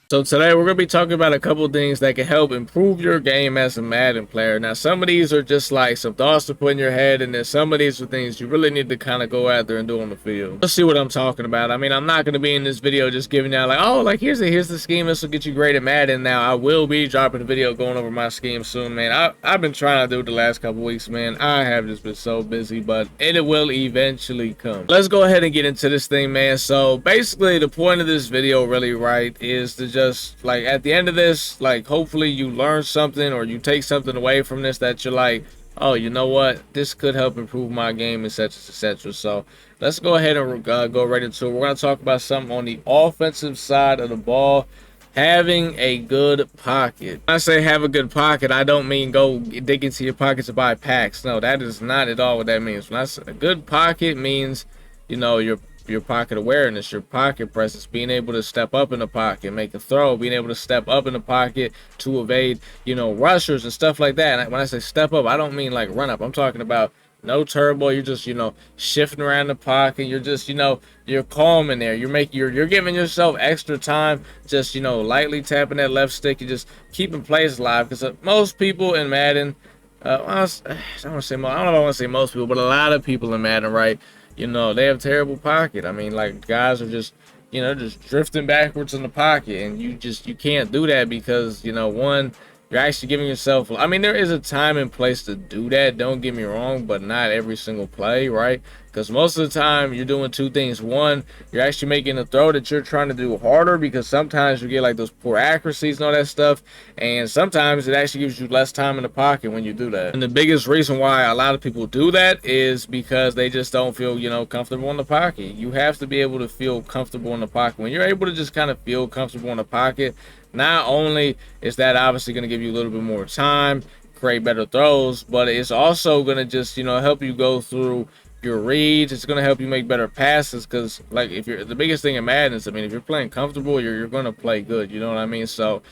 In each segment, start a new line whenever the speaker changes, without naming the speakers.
So today we're going to be talking about a couple things that can help improve your game as a Madden player. Now, some of these are just like some thoughts to put in your head, and then some of these are things you really need to kind of go out there and do on the field. Let's see what I'm talking about. I mean, I'm not going to be in this video just giving out like, oh, like here's the scheme. This will get you great at Madden. Now, I will be dropping a video going over my scheme soon, man. I've been trying to do it the last couple weeks, man. I have just been so busy, but it will eventually come. Let's go ahead and get into this thing, man. So basically, the point of this video, really, right, is to just like at the end of this, like hopefully you learn something or you take something away from this that you're like, oh, you know what, this could help improve my game, etc, etc. So let's go ahead and go right into it. We're going to talk about something on the offensive side of the ball. Having a good pocket. When I say have a good pocket, I don't mean go dig into your pockets to buy packs. No, that is not at all what that means. When I say a good pocket means, you know, your pocket awareness, your pocket presence, being able to step up in the pocket, make a throw, being able to step up in the pocket to evade, you know, rushers and stuff like that. And when I say step up, I don't mean like run up. I'm talking about no turbo. You're just, you know, shifting around the pocket. You're just, you know, you're calm in there. You're giving yourself extra time, just, you know, lightly tapping that left stick. You're just keeping plays alive. Because most people in Madden, I don't want to say most, I don't know if I want to say most people, but a lot of people in Madden, right? You know, they have terrible pocket. I mean, like guys are just, you know, just drifting backwards in the pocket, and you can't do that because, you know, one, you're actually giving yourself, I mean, there is a time and place to do that, don't get me wrong, but not every single play, right? Because most of the time you're doing two things. One, you're actually making a throw that you're trying to do harder, because sometimes you get like those poor accuracies and all that stuff, and sometimes it actually gives you less time in the pocket when you do that. And the biggest reason why a lot of people do that is because they just don't feel, you know, comfortable in the pocket. You have to be able to feel comfortable in the pocket. When you're able to just kind of feel comfortable in the pocket, not only is that obviously going to give you a little bit more time, create better throws, but it's also going to just, you know, help you go through your reads. It's going to help you make better passes, because like if you're, the biggest thing in Madden is, I mean, if you're playing comfortable, you're going to play good, you know what I mean? So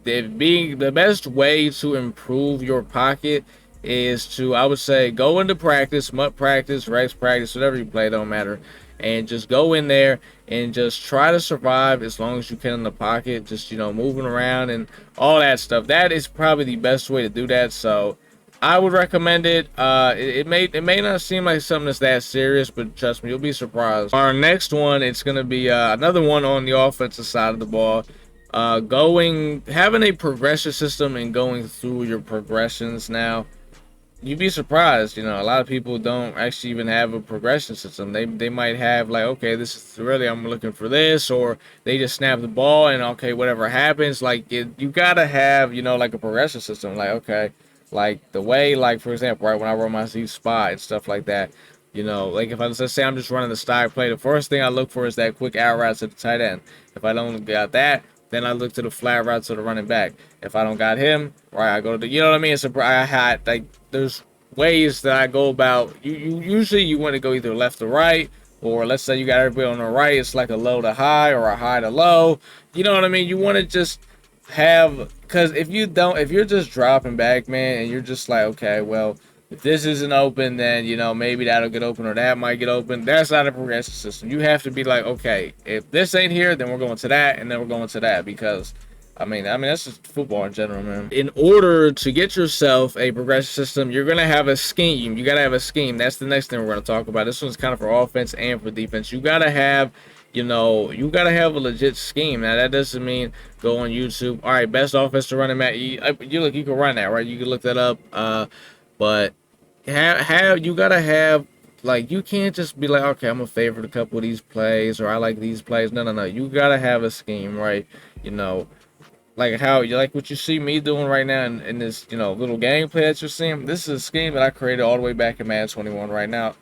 the best way to improve your pocket is to, I would say, go into practice, MUT practice, Rex practice, whatever you play, don't matter, and just go in there and just try to survive as long as you can in the pocket, just, you know, moving around and all that stuff. That is probably the best way to do that. So I would recommend it. It may not seem like something that's that serious, but trust me, you'll be surprised. Our next one, it's going to be another one on the offensive side of the ball. Having a progression system and going through your progressions. Now, you'd be surprised, you know, a lot of people don't actually even have a progression system. They might have like, okay, this is really, I'm looking for this, or they just snap the ball and okay, whatever happens, like you gotta have, you know, like a progression system. Like, okay, like the way, like for example, right, when I run my Z spot and stuff like that, you know, like if I, let's say I'm just running the style play, the first thing I look for is that quick out route to the tight end. If I don't got that, then I look to the flat route to the running back. If I don't got him, right, I go to the, you know what I mean? It's I had like, there's ways that I go about. You usually you want to go either left to right, or let's say you got everybody on the right, it's like a low to high or a high to low. You know what I mean? You want to just have, because if you don't, if you're just dropping back, man, and you're just like, okay, well, if this isn't open, then, you know, maybe that'll get open or that might get open. That's not a progressive system. You have to be like, okay, if this ain't here, then we're going to that, and then we're going to that, because I mean that's just football in general, man. In order to get yourself a progression system, you're gonna have a scheme. You gotta have a scheme. That's the next thing we're gonna talk about. This one's kind of for offense and for defense. You gotta have, you know, you gotta have a legit scheme. Now that doesn't mean go on YouTube. All right, best offense to run at. You look, you can run that, right? You can look that up. But you gotta have, like, you can't just be like, okay, I'm gonna favorite a couple of these plays, or I like these plays. No, no, no. You gotta have a scheme, right? You know, like how you like what you see me doing right now in this, you know, little gameplay that you're seeing. This is a scheme that I created all the way back in Madden 21. Right now,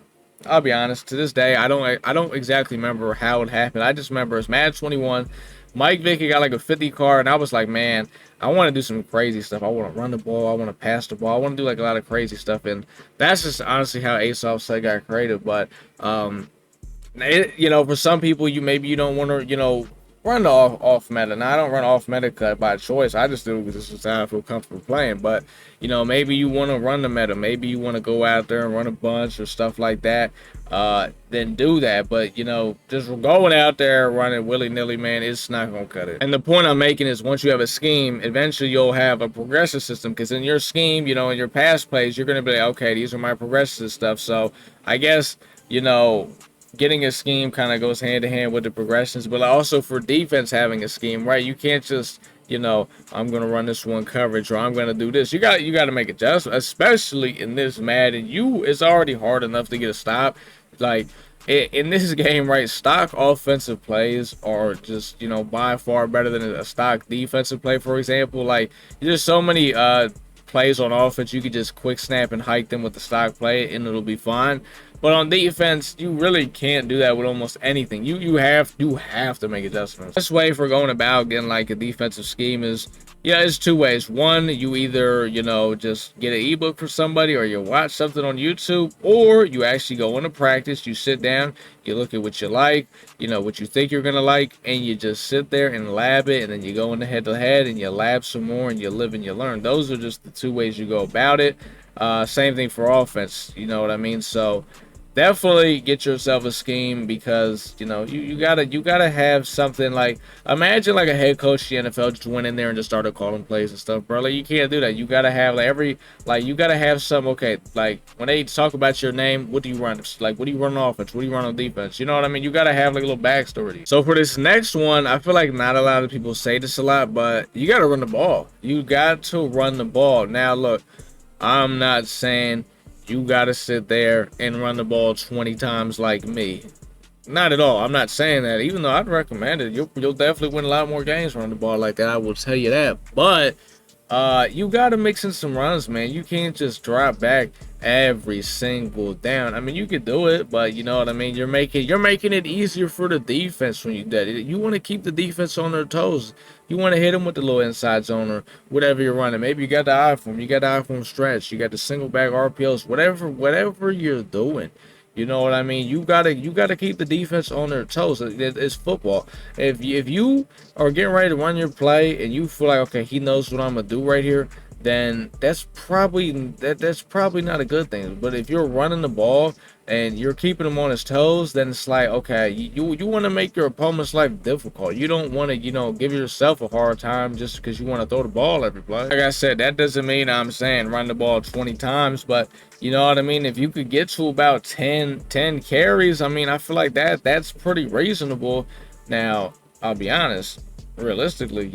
I'll be honest, to this day, I don't exactly remember how it happened. I just remember it's Madden 21. Mike Vick got like a 50 card, and I was like, man, I want to do some crazy stuff. I want to run the ball. I want to pass the ball. I want to do like a lot of crazy stuff, and that's just honestly how Ace Offset got created. But you know, for some people, you maybe you don't want to, you know, run the off meta. Now I don't run off meta cut by choice. I just do it because this is how I feel comfortable playing. But maybe you want to run the meta. Maybe you want to go out there and run a bunch or stuff like that. Then do that. But just going out there running willy nilly, man, it's not gonna cut it. And the point I'm making is once you have a scheme, eventually you'll have a progressive system. Because in your scheme, in your past plays, you're gonna be like, okay, these are my progressive stuff. So I guess getting a scheme kind of goes hand in hand with the progressions, but also for defense having a scheme, right? You can't just, I'm gonna run this one coverage or I'm gonna do this. You got to make adjustments, especially in this Madden. It's already hard enough to get a stop. Like in this game, right? Stock offensive plays are just, by far better than a stock defensive play. For example, like there's so many plays on offense you could just quick snap and hike them with the stock play and it'll be fine. But on defense, you really can't do that with almost anything. You have to make adjustments. Best way for going about getting like a defensive scheme is, it's two ways. One, you either, just get an ebook for somebody or you watch something on YouTube, or you actually go into practice, you sit down, you look at what you like, what you think you're gonna like, and you just sit there and lab it, and then you go into head-to-head and you lab some more and you live and you learn. Those are just the two ways you go about it. Same thing for offense, you know what I mean? So definitely get yourself a scheme because you gotta have something. Like imagine like a head coach in the NFL just went in there and just started calling plays and stuff, bro. Like you can't do that. You gotta have you gotta have some. Okay, like when they talk about your name, what do you run? Like what do you run on offense? What do you run on defense? You know what I mean? You gotta have like a little backstory. So for this next one, I feel like not a lot of people say this a lot, but you gotta run the ball. You got to run the ball. Now look, I'm not saying you gotta sit there and run the ball 20 times like me. Not at all. I'm not saying that. Even though I'd recommend it, you'll definitely win a lot more games running the ball like that. I will tell you that. But you gotta mix in some runs, man. You can't just drop back every single down. I mean, you could do it, but you know what I mean. You're making it easier for the defense when you do it. You want to keep the defense on their toes. You want to hit them with the little inside zone or whatever you're running. Maybe you got the I form, you got the I form stretch, you got the single back RPOs, whatever you're doing. You know what I mean? You gotta keep the defense on their toes. It's football. If you are getting ready to run your play and you feel like, okay, he knows what I'm gonna do right here, then that's probably not a good thing. But if you're running the ball and you're keeping him on his toes, then it's like, okay, you want to make your opponent's life difficult. You don't want to, give yourself a hard time just because you want to throw the ball every play. Like I said, that doesn't mean I'm saying run the ball 20 times, but you know what I mean? If you could get to about 10 carries, I mean, I feel like that's pretty reasonable. Now, I'll be honest, realistically,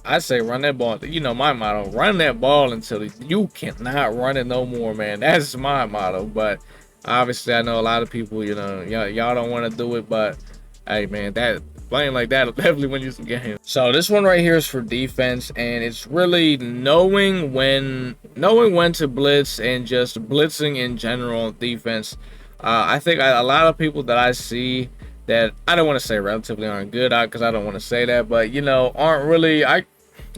I say run that ball. My motto, run that ball until you cannot run it no more, man. That's my motto. But obviously, I know a lot of people, y'all don't want to do it. But hey, man, that playing like that will definitely win you some games. So this one right here is for defense, and it's really knowing when to blitz and just blitzing in general on defense. I think a lot of people that I see that I don't want to say relatively aren't good because I don't want to say that, but aren't really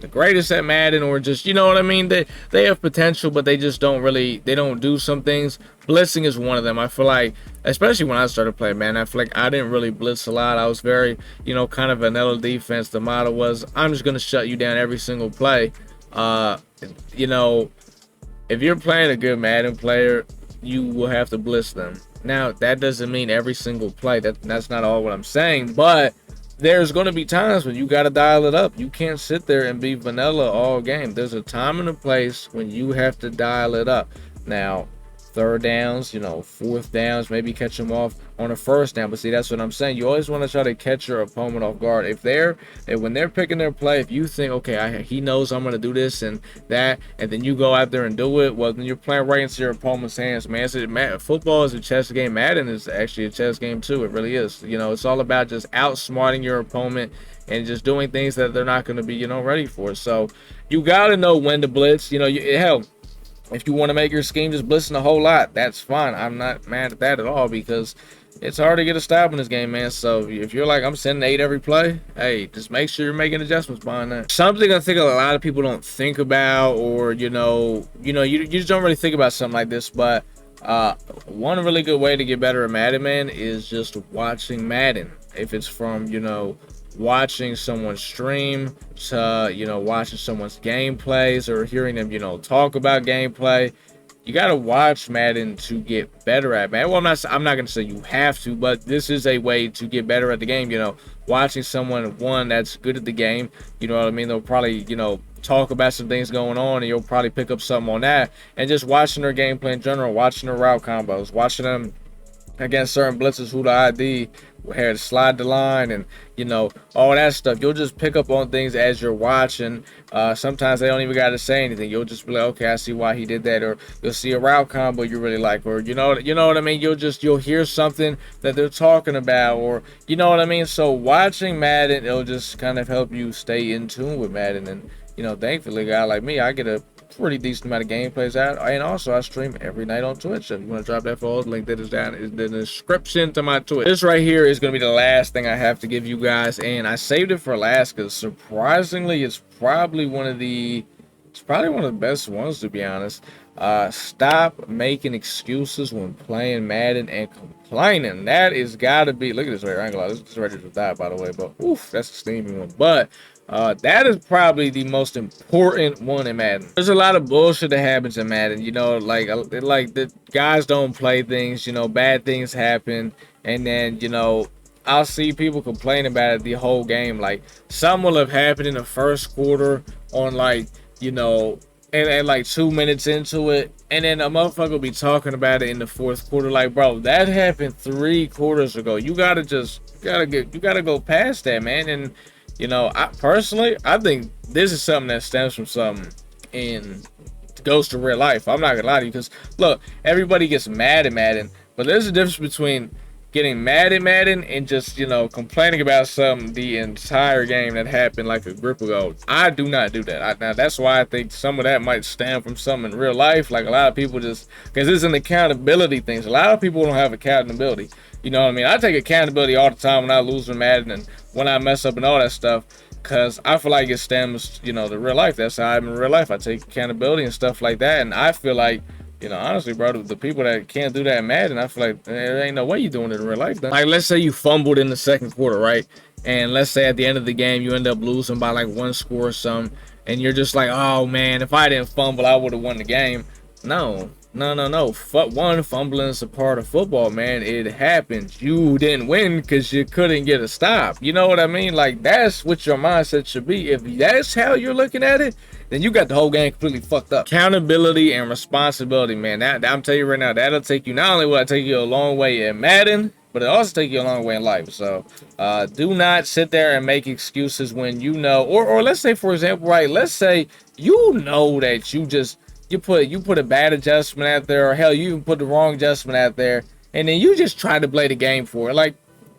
the greatest at Madden, or just what I mean, they have potential but they just don't do some things. Blitzing is one of them. I feel like, especially when I started playing Madden, I feel like I didn't really blitz a lot. I was very kind of vanilla defense. The motto was, I'm just gonna shut you down every single play. If you're playing a good Madden player, you will have to blitz them. Now that doesn't mean every single play. That's not all what I'm saying, but there's going to be times when you got to dial it up. You can't sit there and be vanilla all game. There's a time and a place when you have to dial it up. Now, third downs, fourth downs, maybe catch them off on a first down. But see, that's what I'm saying. You always want to try to catch your opponent off guard. When they're picking their play, if you think, okay, he knows I'm going to do this and that, and then you go out there and do it, well, then you're playing right into your opponent's hands, man. Football is a chess game. Madden is actually a chess game too. It really is. It's all about just outsmarting your opponent and just doing things that they're not going to be, ready for. So you got to know when to blitz. Hell, if you want to make your scheme just blitzing a whole lot, that's fine. I'm not mad at that at all because it's hard to get a stop in this game, man. So if you're like, I'm sending 8 every play, hey, just make sure you're making adjustments behind that. Something I think a lot of people don't think about, or you just don't really think about something like this. But one really good way to get better at Madden, man, is just watching Madden. If it's from watching someone stream to, you know, watching someone's gameplays or hearing them, you know, talk about gameplay. You gotta watch Madden to get better at Madden. Well, I'm not gonna say you have to, but this is a way to get better at the game. You know, watching someone that's good at the game. You know what I mean? They'll probably, you know, talk about some things going on, and you'll probably pick up something on that. And just watching their gameplay in general, watching their route combos, watching them against certain blitzes, who the ID, had to slide the line, and you know, all that stuff. You'll just pick up on things as you're watching. Sometimes they don't even got to say anything. You'll just be like, okay, I see why he did that. Or you'll see a route combo you really like, or you know what I mean. You'll hear something that they're talking about, or you know what I mean. So watching Madden, it'll just kind of help you stay in tune with Madden. And you know, thankfully, a guy like me, I get a pretty decent amount of gameplays out, and also I stream every night on Twitch. So if you want to drop that for link that is down in the description to my Twitch. This right here is going to be the last thing I have to give you guys, and I saved it for last because surprisingly it's probably one of the best ones, to be honest. Stop making excuses when playing Madden and complaining. That is gotta be, look at this right here. This ready to die, by the way, but oof, that's a steamy one. But that is probably the most important one in Madden. There's a lot of bullshit that happens in Madden, you know, like the guys don't play things, you know, bad things happen, and then, you know, I'll see people complain about it the whole game. Like, some will have happened in the first quarter on, like, you know, and like 2 minutes into it, and then a motherfucker will be talking about it in the fourth quarter. Like, bro, that happened 3 quarters ago. You gotta go past that, man. And you know, I think this is something that stems from something and goes to real life. I'm not gonna lie to you, because look, everybody gets mad at Madden, but there's a difference between getting mad at Madden and just, you know, complaining about something the entire game that happened like a grip ago. I do not do that. Now that's why I think some of that might stem from something in real life. Like, a lot of people just, because it's an accountability thing. A lot of people don't have accountability. You know what I mean? I take accountability all the time when I lose in Madden and when I mess up and all that stuff, because I feel like it stems, you know, to real life. That's how I'm in real life. I take accountability and stuff like that, and I feel like, you know, honestly, bro, the people that can't do that in Madden, I feel like there ain't no way you doing it in real life. Like, let's say you fumbled in the second quarter, right? And let's say at the end of the game, you end up losing by like 1 score or something, and you're just like, oh man, if I didn't fumble, I would have won the game. No. Fumbling is a part of football, man. It happens. You didn't win because you couldn't get a stop. You know what I mean? Like, that's what your mindset should be. If that's how you're looking at it, then you got the whole game completely fucked up. Accountability and responsibility, man. I'm telling you right now, that'll take you, not only will it take you a long way in Madden, but it also take you a long way in life. So do not sit there and make excuses when you know, or let's say, for example, right, let's say you know that you put a bad adjustment out there, or hell, you even put the wrong adjustment out there, and then you just try to play the game for it. Like,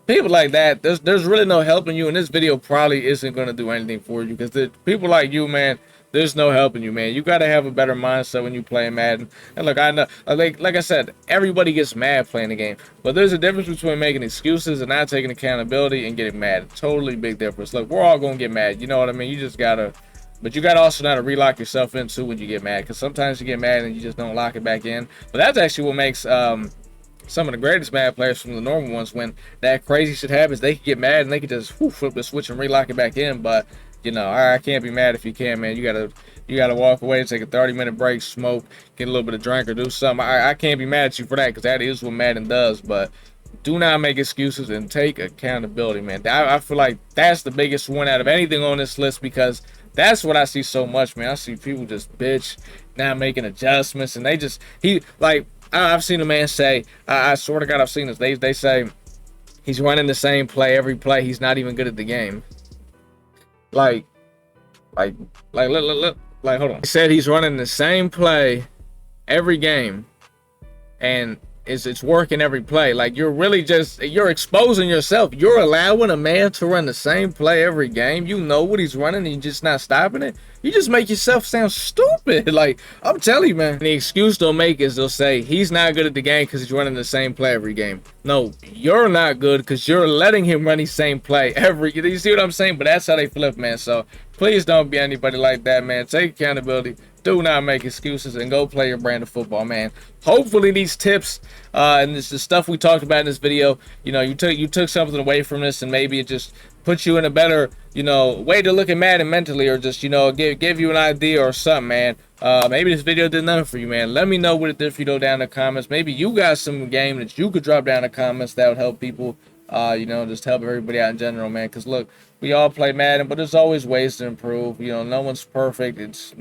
people like that, there's really no helping you, and this video probably isn't going to do anything for you, because people like you, man, there's no helping you, man. You got to have a better mindset when you play Madden. And look, I know, like I said, everybody gets mad playing the game, but there's a difference between making excuses and not taking accountability and getting mad. Totally big difference. Look, we're all going to get mad, you know what I mean? You just got to, but you got to also know how to relock yourself in too when you get mad, because sometimes you get mad and you just don't lock it back in. But that's actually what makes some of the greatest Madden players from the normal ones, when that crazy shit happens, they can get mad and they can just flip the switch and relock it back in. But you know, I can't be mad if you can, man. You gotta walk away, take a 30-minute break, smoke, get a little bit of drink, or do something. I can't be mad at you for that, because that is what Madden does. But do not make excuses and take accountability, man. I feel like that's the biggest one out of anything on this list, because that's what I see so much, man. I see people just bitch, not making adjustments, and I've seen a man say, I swear to God, I've seen this. They say he's running the same play every play. He's not even good at the game. Like, hold on. He said he's running the same play every game, and it's working every play. Like, you're exposing yourself. You're allowing a man to run the same play every game. You know what he's running, and you're just not stopping it. You just make yourself sound stupid. Like, I'm telling you, man. The excuse they'll make is they'll say he's not good at the game because he's running the same play every game. No, you're not good because you're letting him run the same play you see what I'm saying? But that's how they flip, man. So please don't be anybody like that, man. Take accountability. Do not make excuses and go play your brand of football, man. Hopefully these tips and this the stuff we talked about in this video, you know, you took something away from this, and maybe it just put you in a better, you know, way to look at Madden mentally, or just, you know, give you an idea or something, man. Maybe this video did nothing for you, man. Let me know what it did for you down in the comments. Maybe you got some game that you could drop down in the comments that would help people. You know, just help everybody out in general, man. Because look, we all play Madden, but there's always ways to improve. You know, no one's perfect. It's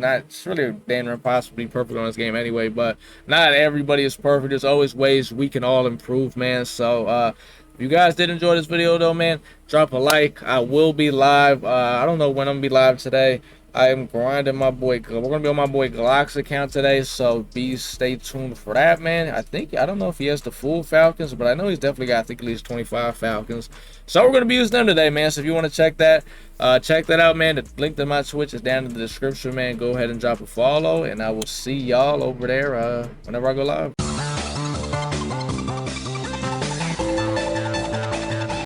really damn impossible to be perfect on this game anyway. But not everybody is perfect. There's always ways we can all improve, man. So, if you guys did enjoy this video, though, man, drop a like. I will be live. I don't know when I'm gonna be live today. I am grinding my boy. We're gonna be on my boy Glock's account today, so stay tuned for that, man. I don't know if he has the full Falcons, but I know he's definitely got, I think, at least 25 Falcons. So we're gonna be using them today, man. So if you want to check that out, man. The link to my Twitch is down in the description, man. Go ahead and drop a follow, and I will see y'all over there whenever I go live.